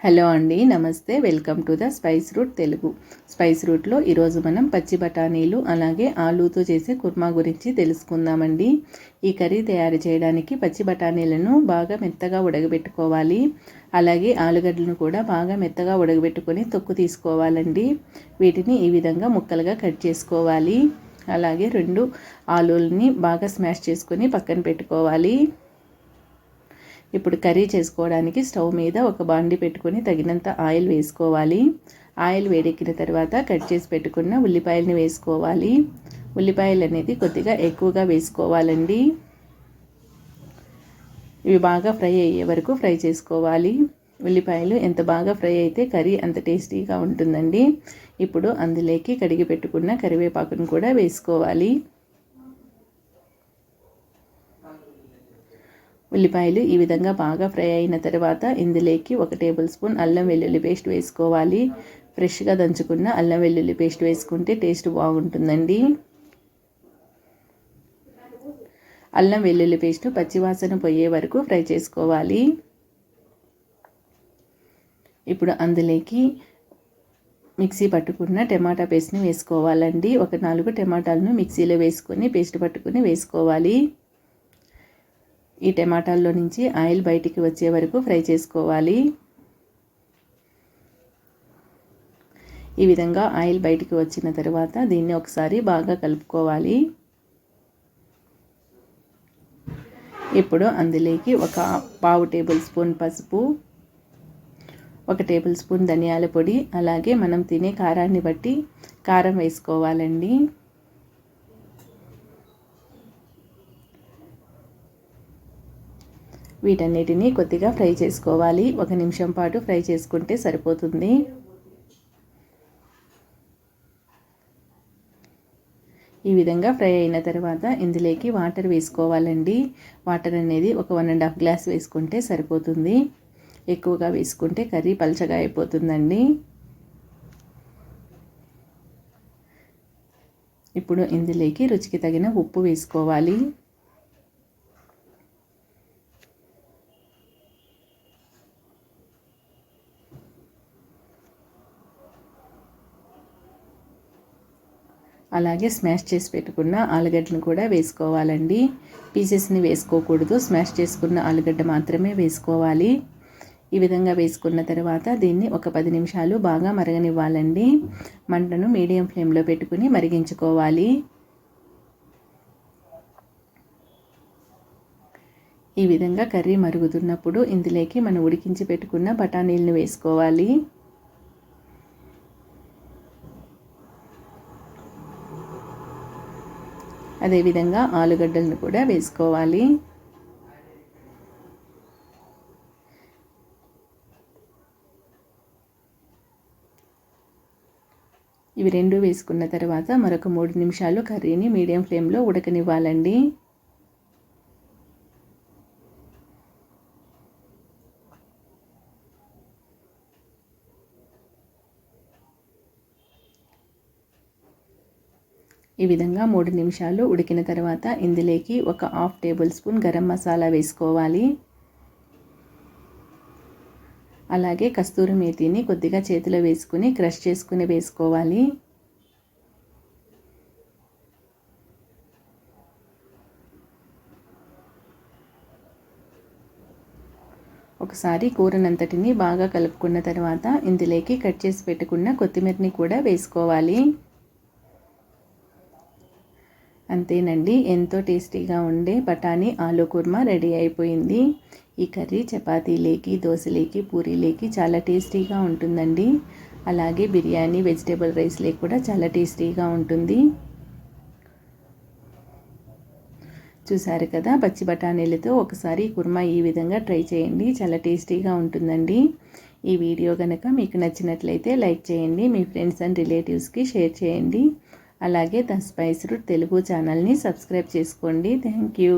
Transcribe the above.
Hello అండి, నమస్తే. Welcome to the spice route Telugu. Spice రూట్లో ఈరోజు మనం పచ్చి బఠానీలు అలాగే ఆలూతో చేసే కుర్మా గురించి తెలుసుకుందామండి. ఈ కర్రీ తయారు చేయడానికి పచ్చి బఠానీలను బాగా మెత్తగా ఉడకబెట్టుకోవాలి. అలాగే ఆలుగడ్డలను కూడా బాగా మెత్తగా ఉడకబెట్టుకొని తొక్కు తీసుకోవాలండి. వీటిని ఈ విధంగా ముక్కలుగా కట్ చేసుకోవాలి. అలాగే 2 ఆలూలని బాగా స్మాష్ చేసుకొని పక్కన పెట్టుకోవాలి. ఇప్పుడు కర్రీ చేసుకోవడానికి స్టవ్ మీద ఒక బాండి పెట్టుకొని తగినంత ఆయిల్ వేసుకోవాలి. ఆయిల్ వేడెక్కిన తర్వాత కట్ చేసి పెట్టుకున్న ఉల్లిపాయలని వేసుకోవాలి. ఉల్లిపాయలు అనేది కొద్దిగా ఎక్కువగా వేసుకోవాలండి. ఇవి బాగా ఫ్రై అయ్యే వరకు ఫ్రై చేసుకోవాలి. ఉల్లిపాయలు ఎంత బాగా ఫ్రై అయితే కర్రీ అంత టేస్టీగా ఉంటుందండి. ఇప్పుడు అందులోకి కడిగి పెట్టుకున్న కరివేపాకును కూడా వేసుకోవాలి. ఉల్లిపాయలు ఈ విధంగా బాగా ఫ్రై అయిన తర్వాత ఇందులోకి 1 టేబుల్ స్పూన్ అల్లం వెల్లుల్లి పేస్ట్ వేసుకోవాలి. ఫ్రెష్గా దంచుకున్న అల్లం వెల్లుల్లి పేస్ట్ వేసుకుంటే టేస్ట్ బాగుంటుందండి. అల్లం వెల్లుల్లి పేస్ట్ పచ్చివాసన పోయే వరకు ఫ్రై చేసుకోవాలి. ఇప్పుడు అందులోకి మిక్సీ పట్టుకున్న టమాటా పేస్ట్ని వేసుకోవాలండి. ఒక 4 టమాటాలను మిక్సీలో వేసుకొని పేస్ట్ పట్టుకుని వేసుకోవాలి. ఈ టమాటాల్లో నుంచి ఆయిల్ బయటికి వచ్చే వరకు ఫ్రై చేసుకోవాలి. ఈ విధంగా ఆయిల్ బయటికి వచ్చిన తర్వాత దీన్ని ఒకసారి బాగా కలుపుకోవాలి. ఇప్పుడు అందులోకి ఒక 1/2 టేబుల్ స్పూన్ పసుపు, 1 టేబుల్ స్పూన్ ధనియాల పొడి, అలాగే మనం తినే కారాన్ని బట్టి కారం వేసుకోవాలండి. వీటన్నిటిని కొద్దిగా ఫ్రై చేసుకోవాలి. 1 నిమిషం పాటు ఫ్రై చేసుకుంటే సరిపోతుంది. ఈ విధంగా ఫ్రై అయిన తర్వాత ఇందులోకి వాటర్ వేసుకోవాలండి. వాటర్ అనేది ఒక 1.5 గ్లాస్ వేసుకుంటే సరిపోతుంది. ఎక్కువగా వేసుకుంటే కర్రీ పల్చగా అయిపోతుందండి. ఇప్పుడు ఇందులోకి రుచికి తగిన ఉప్పు వేసుకోవాలి. అలాగే స్మాష్ చేసి పెట్టుకున్న ఆలుగడ్డను కూడా వేసుకోవాలండి. పీసెస్ని వేసుకోకూడదు, స్మాష్ చేసుకున్న ఆలుగడ్డ మాత్రమే వేసుకోవాలి. ఈ విధంగా వేసుకున్న తర్వాత దీన్ని ఒక 10 నిమిషాలు బాగా మరగనివ్వాలండి. మంటను మీడియం ఫ్లేమ్లో పెట్టుకుని మరిగించుకోవాలి. ఈ విధంగా కర్రీ మరుగుతున్నప్పుడు ఇందులోకి మనం ఉడికించి పెట్టుకున్న బఠానీలను వేసుకోవాలి. అదేవిధంగా ఆలుగడ్డలను కూడా వేసుకోవాలి. ఇవి 2 వేసుకున్న తర్వాత మరొక 3 నిమిషాలు కర్రీని మీడియం ఫ్లేమ్లో ఉడకనివ్వాలండి. ఈ విధంగా 3 నిమిషాలు ఉడికిన తర్వాత ఇందులోకి ఒక 1/2 టేబుల్ స్పూన్ గరం మసాలా వేసుకోవాలి. అలాగే కస్తూరి మేతిని కొద్దిగా చేతిలో వేసుకుని క్రష్ చేసుకుని వేసుకోవాలి. ఒకసారి కూరనంతటిని బాగా కలుపుకున్న తర్వాత ఇందులోకి కట్ చేసి పెట్టుకున్న కొత్తిమీరని కూడా వేసుకోవాలి. అంతేనండి, ఎంతో టేస్టీగా ఉండే బఠానీ ఆలూ కుర్మా రెడీ అయిపోయింది. ఈ కర్రీ చపాతీలేకి, దోశలేకి, పూరీలేకి చాలా టేస్టీగా ఉంటుందండి. అలాగే బిర్యానీ, వెజిటేబుల్ రైస్లేకి కూడా చాలా టేస్టీగా ఉంటుంది. చూసారు కదా, పచ్చి బఠానీలతో ఒకసారి కుర్మా ఈ విధంగా ట్రై చేయండి, చాలా టేస్టీగా ఉంటుందండి. ఈ వీడియో కనుక మీకు నచ్చినట్లయితే లైక్ చేయండి, మీ ఫ్రెండ్స్ అండ్ రిలేటివ్స్కి షేర్ చేయండి. అలాగే ద స్పైస్ రూట్ తెలుగు ఛానల్ని సబ్స్క్రైబ్ చేసుకోండి. Thank you.